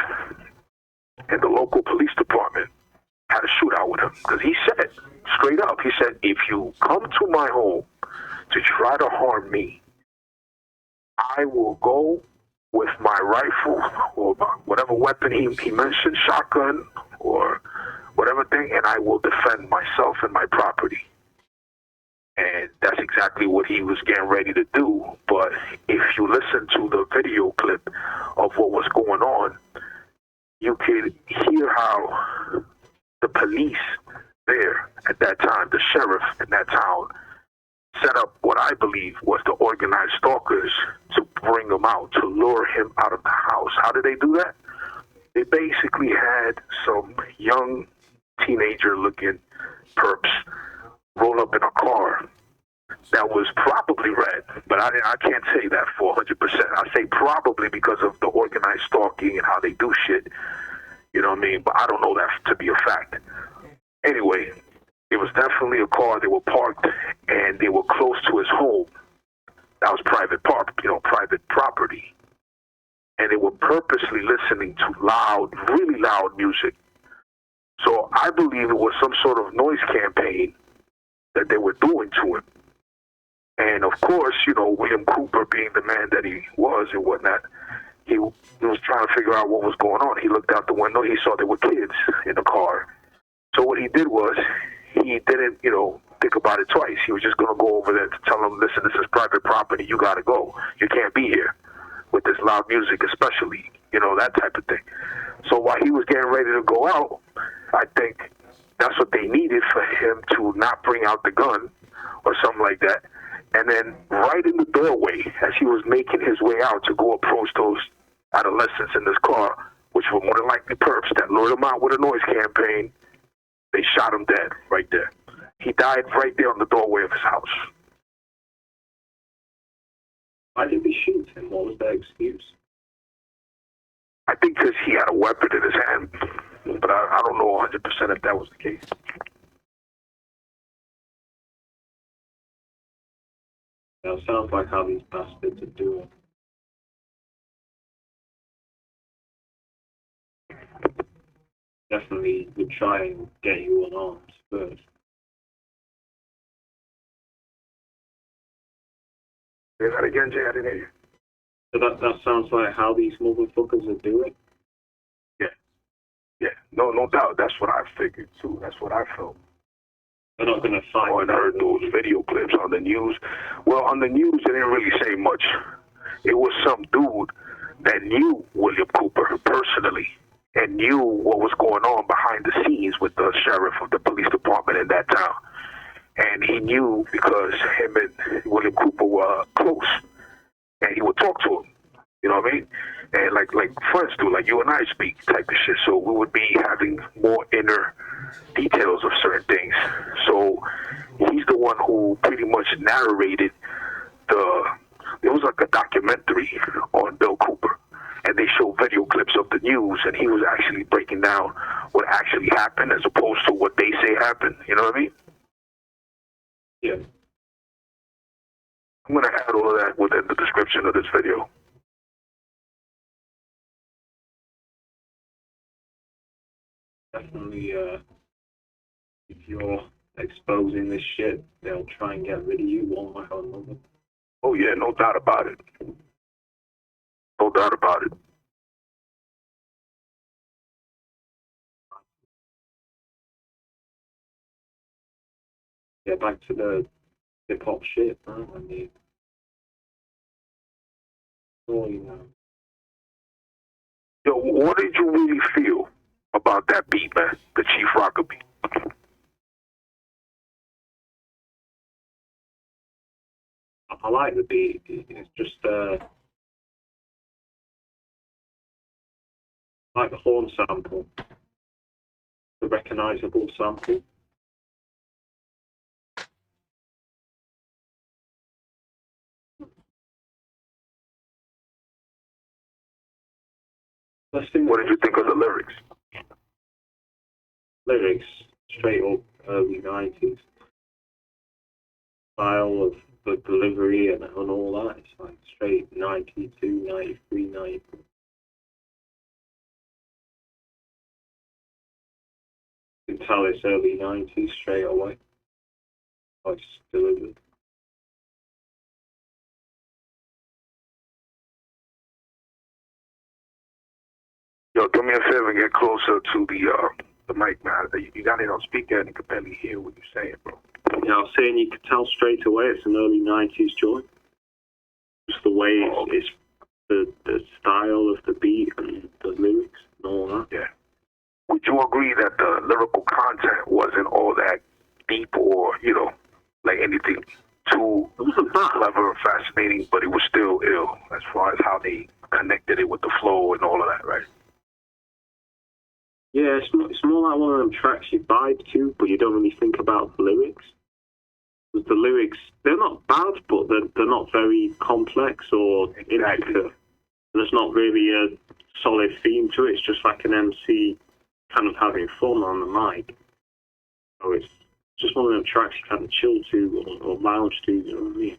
and the local police department had a shootout with him. Because he said, straight up, he said, if you come to my home to try to harm me, I will go with my rifle or whatever weapon he mentioned, shotgun or whatever thing, and I will defend myself and my property. And that's exactly what he was getting ready to do. But if you listen to the video clip of what was going on, you could hear how the police there at that time, the sheriff in that town, set up what I believe was the organized stalkers to bring him out, to lure him out of the house. How did they do that? They basically had some young teenager-looking perps roll up in a car that was probably red, but I can't say that for 100%. I say probably because of the organized stalking and how they do shit. You know what I mean? But I don't know that to be a fact. Anyway, it was definitely a car. They were parked and they were close to his home. That was private property. And they were purposely listening to really loud music. So I believe it was some sort of noise campaign that they were doing to him. And of course, William Cooper, being the man that he was and whatnot, he was trying to figure out what was going on. He looked out the window. He saw there were kids in the car. So what he did was, he didn't, think about it twice. He was just going to go over there to tell them, listen, this is private property. You got to go. You can't be here with this loud music, especially, that type of thing. So while he was getting ready to go out, I think that's what they needed for him to not bring out the gun or something like that. And then right in the doorway, as he was making his way out to go approach those adolescents in this car, which were more than likely perps that lured him out with a noise campaign, they shot him dead right there. He died right there on the doorway of his house. Why did they shoot him? What was their excuse? I think because he had a weapon in his hand, but I don't know 100% if that was the case. That sounds like how these bastards are doing. Definitely would try and get you unarmed first. Say that again, Jay. I didn't hear you. So that sounds like how these motherfuckers are doing. Yeah. No doubt. That's what I figured too. That's what I felt. They're not going to fight. I heard those video clips on the news. Well, on the news, they didn't really say much. It was some dude that knew William Cooper personally and knew what was going on behind the scenes with the sheriff of the police department in that town. And he knew because him and William Cooper were close. And he would talk to him. You know what I mean? And like friends do, like you and I speak type of shit. So we would be having more inner details of certain things. So he's the one who pretty much narrated it was like a documentary on Bill Cooper. And they show video clips of the news, and he was actually breaking down what actually happened as opposed to what they say happened. You know what I mean? Yeah. I'm going to add all of that within the description of this video. Definitely, if you're exposing this shit, they'll try and get rid of you one way or another. Oh, yeah, no doubt about it. No doubt about it. Yeah, back to the hip-hop shit, man. I mean, Yo, what did you really feel about that beat, man? The Chief Rocker beat? I like the beat. It's just like the horn sample, the recognizable sample. What did you think of the lyrics? Lyrics, straight up early 90s. Style of the delivery and all that. It's like straight 92, 93, 94. You can tell it's early 90s straight away. How it's delivered. Yo, do me a favor and get closer to the mic, man. You got it on speaker and you can barely hear what you're saying, bro. Yeah, I was saying you could tell straight away it's an early 90s joint. Just the way it's the style of the beat and the lyrics and all that. Yeah. Would you agree that the lyrical content wasn't all that deep or, you know, like anything too clever or fascinating, but it was still ill as far as how they connected it with the flow and all of that, right? Yeah, it's more like one of them tracks you vibe to, but you don't really think about the lyrics. The lyrics, they're not bad, but they're not very complex or intricate. There's not really a solid theme to it. It's just like an MC kind of having fun on the mic. So it's just one of them tracks you kind of chill to or lounge to, you know what I mean?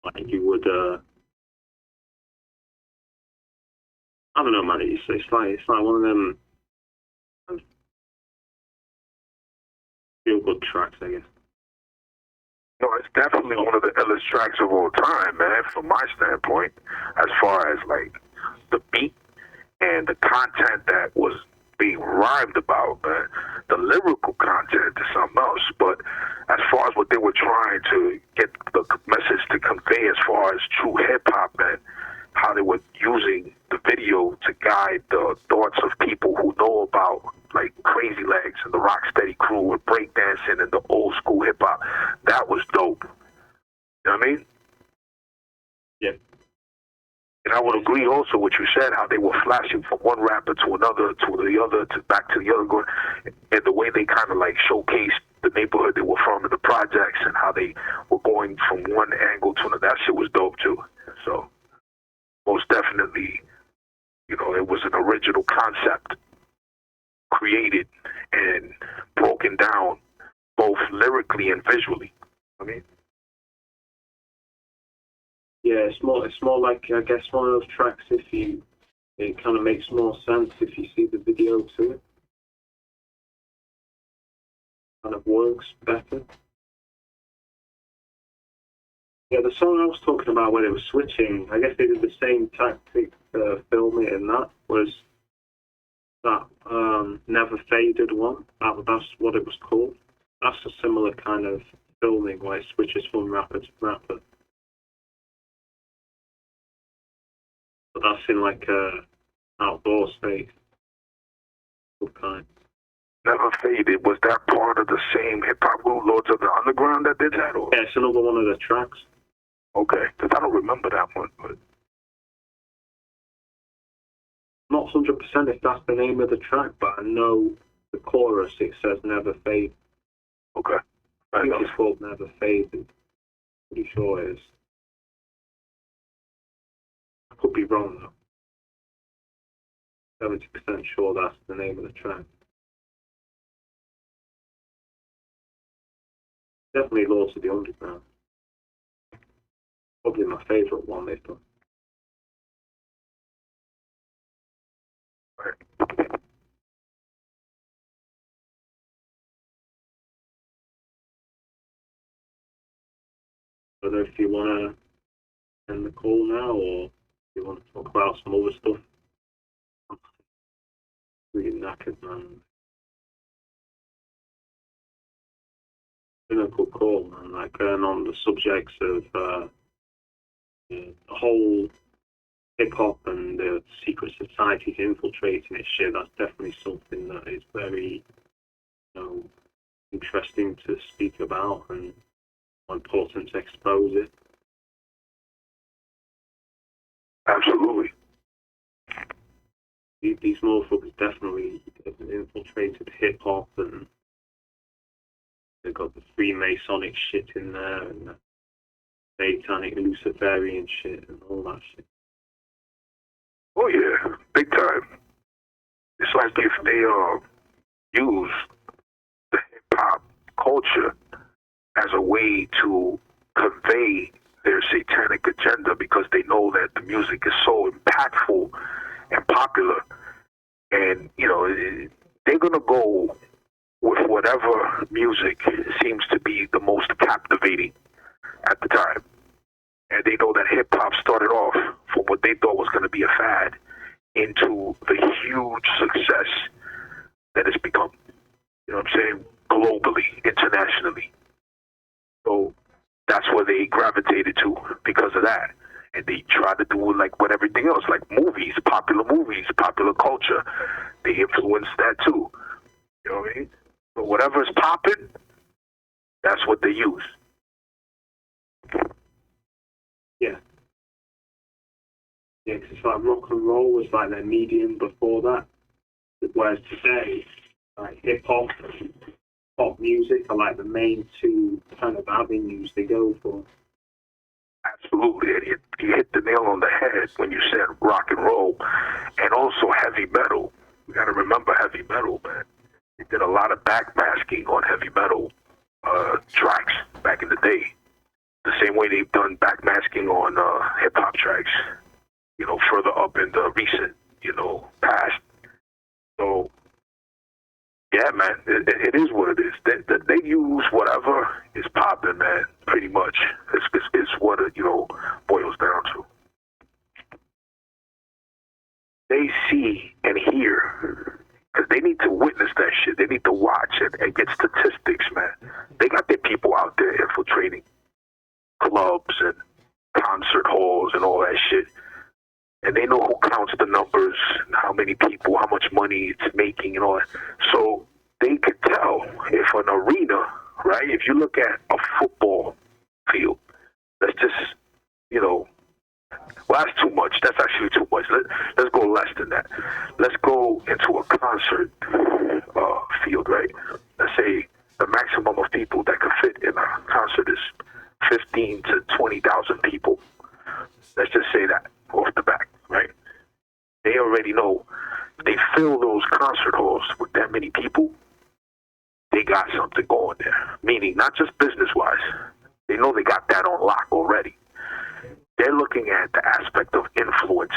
Like you would, I don't know, man. It's like one of them feel good tracks, I guess. No, it's definitely one of the illest tracks of all time, man, from my standpoint, as far as like the beat and the content that was being rhymed about, man. The lyrical content is something else, but as far as what they were trying to get the message to convey as far as true hip-hop, man, how they were using the video to guide the thoughts of people who know about like Crazy Legs and the Rocksteady crew and breakdancing and the old school hip hop. That was dope. You know what I mean? Yeah. And I would agree also what you said, how they were flashing from one rapper to another, to the other, to back to the other, going, and the way they kind of like showcased the neighborhood they were from in the projects and how they were going from one angle to another. That shit was dope too. So most definitely, you know, it was an original concept created and broken down both lyrically and visually. I mean, yeah, it's more like, I guess, one of those tracks. It kind of makes more sense if you see the video to it. Kind of works better. Yeah, the song I was talking about where they were switching, I guess they did the same tactic to film it in that, was that Never Faded one. That's what it was called. That's a similar kind of filming where it switches from rapper to rapper. But that's in like a outdoor space. Good kind. Never Faded, was that part of the same hip hop group, Lords of the Underground, that did that? Or? Yeah, it's another one of the tracks. Okay, because I don't remember that one, but Not 100% if that's the name of the track, but I know the chorus, it says Never Fade. okay. I think it's called Never Faded. Pretty sure it is. I could be wrong though. 70% sure that's the name of the track. Definitely Lords of the Underground. Probably my favourite one they've done. I don't know if you want to end the call now or if you want to talk about some other stuff. I'm really knackered, man. It's been a good call, man. Like, on the subjects of the whole hip-hop and the secret societies infiltrating it shit, that's definitely something that is very, interesting to speak about and important to expose it. Absolutely. These motherfuckers definitely have infiltrated hip hop, and they've got the Freemasonic shit in there, and the satanic Luciferian shit, and all that shit. Oh yeah, big time. It's like if they use the hip hop culture as a way to convey their satanic agenda, because they know that the music is so impactful and popular, and they're gonna go with whatever music seems to be the most captivating at the time. And they know that hip hop started off from what they thought was going to be a fad into the huge success that it's become. You know what I'm saying? Globally, internationally. So that's where they gravitated to because of that. And they try to do it like with everything else, like movies, popular culture. They influence that too. You know what I mean? So whatever's popping, that's what they use. Yeah. Yeah, because it's like rock and roll was like their medium before that. Whereas today, like hip hop and pop music are like the main two kind of avenues they go for. Absolutely. You hit the nail on the head when you said rock and roll, and also heavy metal. We got to remember heavy metal, man. They did a lot of backmasking on heavy metal tracks back in the day. The same way they've done backmasking on hip hop tracks, further up in the recent, past. So, yeah, man, it is what it is. They use whatever is popping, man, pretty much. It's what it, boils down to. They see and hear, because they need to witness that shit. They need to watch it and get statistics, man. They got their people out there infiltrating clubs and concert halls and all that shit. And they know who counts the numbers, how many people, how much money it's making and all that. So they could tell if an arena, right, if you look at a football field, that's just, well, that's too much. That's actually too much. Let's go less than that. Let's go into a concert field, right? Let's say the maximum of people that could fit in a concert is 15 to 20,000 people. Let's just say that off the back, right? They already know if they fill those concert halls with that many people, they got something going there. Meaning, not just business-wise. They know they got that on lock already. They're looking at the aspect of influence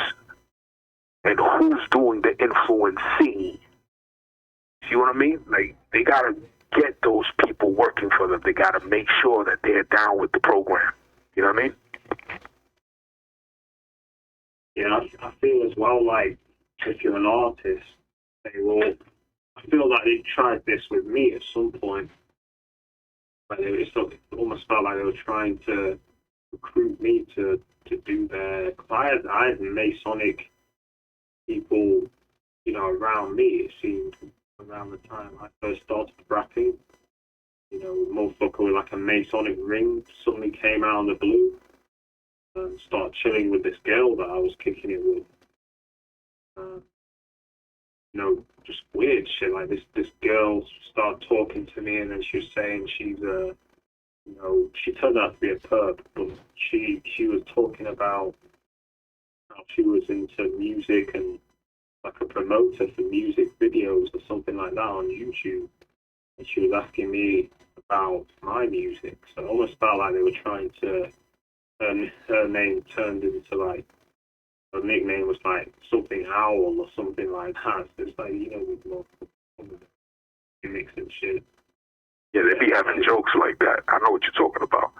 and who's doing the influencing. See what I mean? Like, they got to get those people working for them. They got to make sure that they're down with the program. You know what I mean? Yeah, I feel as well like if you're an artist, they will. I feel like they tried this with me at some point. But it almost felt like they were trying to recruit me to do their. I had Masonic people, around me. It seemed around the time I first started rapping. A motherfucker with like a Masonic ring suddenly came out of the blue and started chilling with this girl that I was kicking it with. Just weird shit. Like this girl started talking to me, and then she was saying she's she turned out to be a perp, but she was talking about how she was into music and like a promoter for music videos or something like that on YouTube. And she was asking me about my music, so it almost felt like they were trying to. Her name turned into like her nickname was like something owl or something like that. So it's like with more gimmicks and shit. Yeah, they be having jokes like that. I know what you're talking about.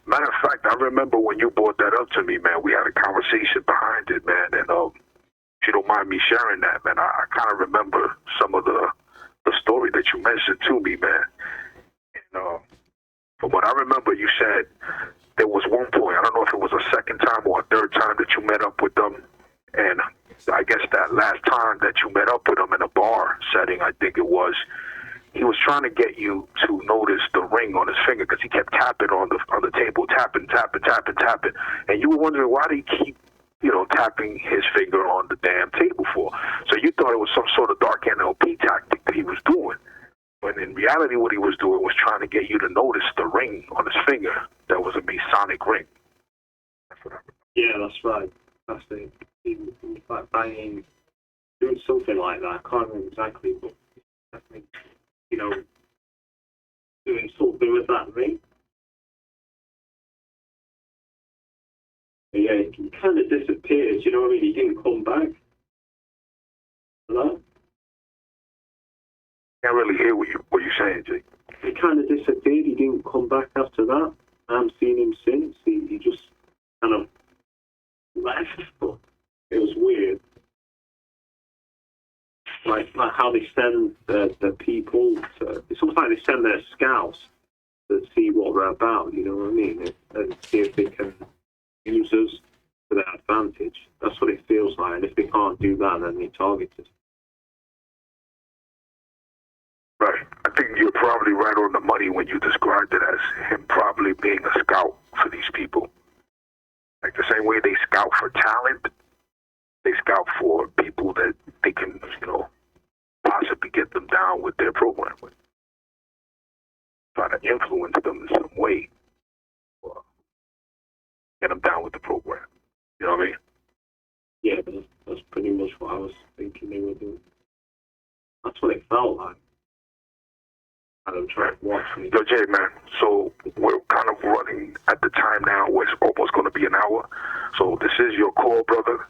Matter of fact, I remember when you brought that up to me, man. We had a conversation behind it, man. And if you don't mind me sharing that, man, I kind of remember some of the story that you mentioned to me, man. And from what I remember, you said there was one point, I don't know if it was a second time or a third time that you met up with them. And I guess that last time that you met up with them in a bar setting, I think it was, he was trying to get you to notice the ring on his finger because he kept tapping on the table, tapping, and you were wondering why did he keep, tapping his finger on the damn table for. So you thought it was some sort of dark NLP tactic that he was doing. But in reality, what he was doing was trying to get you to notice the ring on his finger that was a Masonic ring. Yeah, that's right. That's it. In fact, banging, doing something like that. I can't remember exactly, but I think, doing something with that ring. But yeah, he kind of disappeared, you know what I mean? He didn't come back. Hello? Can't really hear what you're saying, Jake. He kind of disappeared. He didn't come back after that. I haven't seen him since. He just kind of left. But it was weird. Like how they send the people to... It's almost like they send their scouts to see what we're about, you know what I mean? And see if they can use us to their advantage. That's what it feels like. And if they can't do that, then they target us. Right. I think you're probably right on the money when you described it as him probably being a scout for these people. Like the same way they scout for talent, they scout for people that they can, possibly get them down with their program with. Try to influence them in some way. Or get them down with the program. You know what I mean? Yeah, that's pretty much what I was thinking they were doing. That's what it felt like. I don't try to watch me. Yo, Jay, man, so we're kind of running at the time now where it's almost going to be an hour. So this is your call, brother.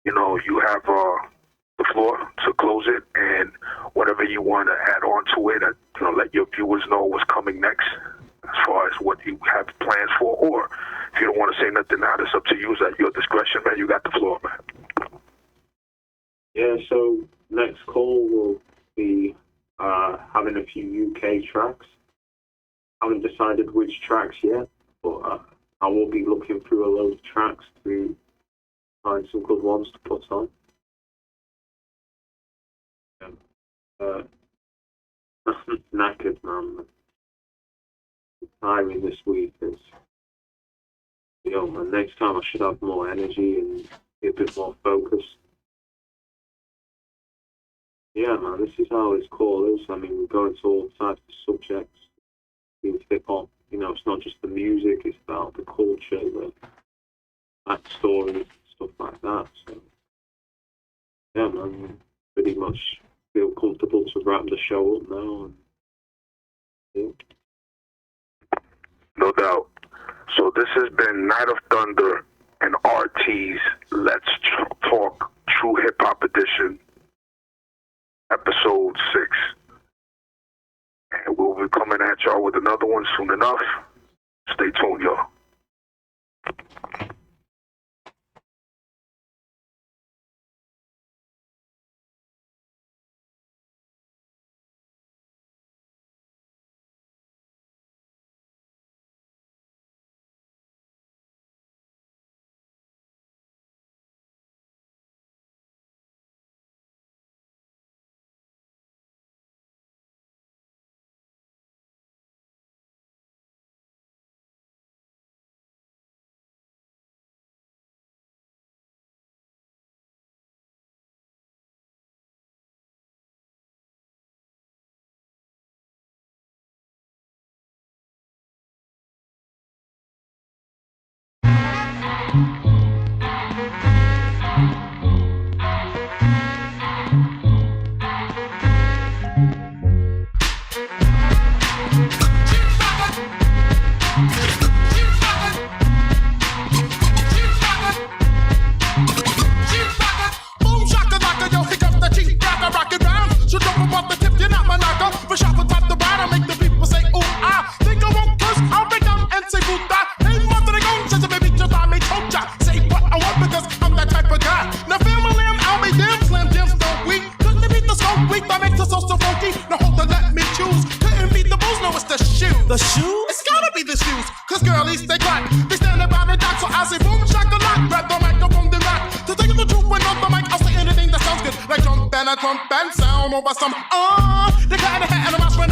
You have the floor to close it, and whatever you want to add on to it, let your viewers know what's coming next as far as what you have plans for. Or if you don't want to say nothing now, it's up to you. It's at your discretion, man. You got the floor, man. Yeah, so next call will be having a few UK tracks. Haven't decided which tracks yet, but I will be looking through a load of tracks to find some good ones to put on. Knackered, man. Tiring this week is, and next time I should have more energy and be a bit more focused. Yeah, man, this is how this call is. I mean, we go into all types of subjects. In hip-hop, it's not just the music, it's about the culture, the backstory, stuff like that. So, yeah, man, pretty much feel comfortable to wrap the show up now. And, yeah. No doubt. So this has been Night of Thunder and RT's Let's Talk True Hip-Hop Edition. Ep.6. And we'll be coming at y'all with another one soon enough. Stay tuned, y'all. The shoes? It's gotta be the shoes, cause girlies they got. They stand about and down, so I say boom, shakalak. Grab the microphone, then rock. To tell you the truth, when on the mic, I'll say anything that sounds good. Like jump and a trump and sound over some, the kind of hat and a mouse when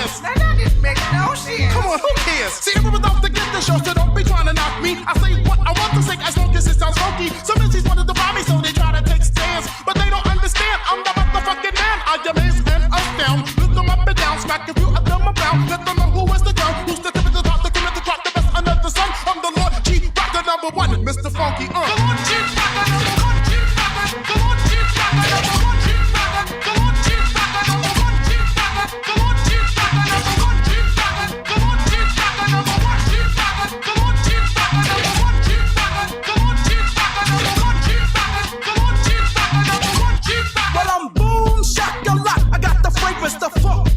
cares? Now that didn't make no sense. Come on, who cares? See, everyone's out to get the show, so don't be trying to knock me. I say what I want to say as long as it sounds funky. Some MCs wanted to find me, so they try to take stands. But they don't understand, I'm the motherfucking man. I amaze and astound. Lift them up and down, smack a few of them around. Let them know who is the girl, who's the tip of the top, the cream of the crop, the best under the sun. I'm the Lord Chief Rocker number one, Mr. Funky. The Lord Chief Rocker number one, Chief Rocker. The Lord Chief Rocker number one, Chief Rocker. The Lord Chief Rocker number one, Chief Rocker. The Lord Chief Rocker number one, Chief Rocker. The Lord Chief Rocker number one, Chief Rocker. The Lord Chief Rocker number one, Chief Rocker. The Lord Chief Rocker number one, Chief Rocker. The Lord Chief Rocker number one, Chief Rocker. Well, I'm boom shakalaka. I got the fragrance, the funk,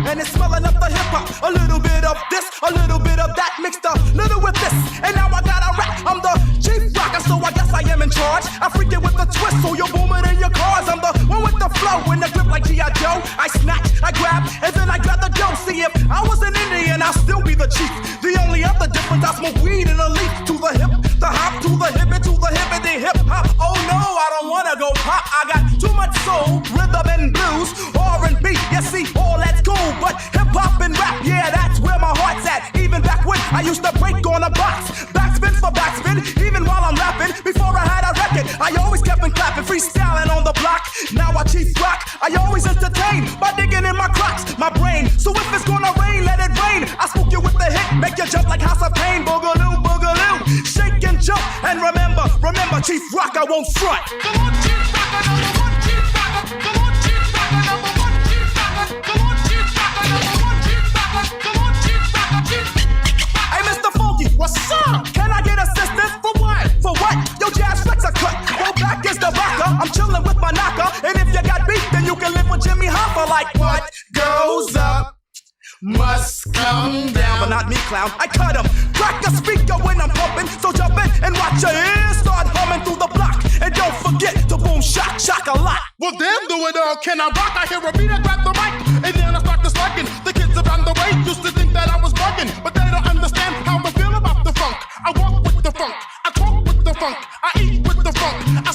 and it's smelling up the hip hop. A little bit of this, a little bit of that, mixed a little with this, and now I got a rap. I'm the chief rocker, so I guess I am in charge. I freak it with the twist, so you're booming in your cars. I'm the one with the flow, in the grip like G.I. Joe. I snatch, I grab, and then I grab the dough. See, if I was an Indian, I'll still be the chief. The only other difference, I smoke weed in a leaf. To the hip, the hop, to the hippity hip hop. Oh no, I don't wanna go pop. I got too much soul, rhythm and blues, R&B. Yes, see, all that's cool, but hip hop and rap, yeah, that's where my heart's at. Even back when I used to break on a box, backspin for backspin, even while I'm rapping. Before I had a record, I always kept on clapping, freestyling on the block. Now I chief rock, I always entertain by digging in my crotch, my brain. So if it's gonna rain, let it rain. I spook you with the hit, make you jump like House of Pain. Boogaloo, boogaloo, shake and jump. And remember, Chief Rock, I won't front. The Lord Chief Rocker number one, Chief Rocker. The Lord Chief Rocker number one, Chief Rocker. The Lord Chief Rocker number one, Chief Rocker. The Lord Chief Rocker, Chief. Hey, Mr. Funky, what's up? Can I get assistance? For what? For what? Yo, Jazz Flex a cut. Go back is the rocker. I'm chilling with my knocker. And if you got beef, then you can live with Jimmy Hoffa. Like what goes up must come down. But not me, clown. I cut him. Crack the speaker when I'm pumping. So jump in and watch your ears start humming through the block. And don't forget to boom shock, shock a lot. Well, damn, do it all. Can I rock? I hear a beat, I grab the mic. And then I start to slacking. The kids around the way used to think that I was bugging. But they don't understand how I feel about the funk. I walk with the funk. I talk with the funk. I eat with the funk. I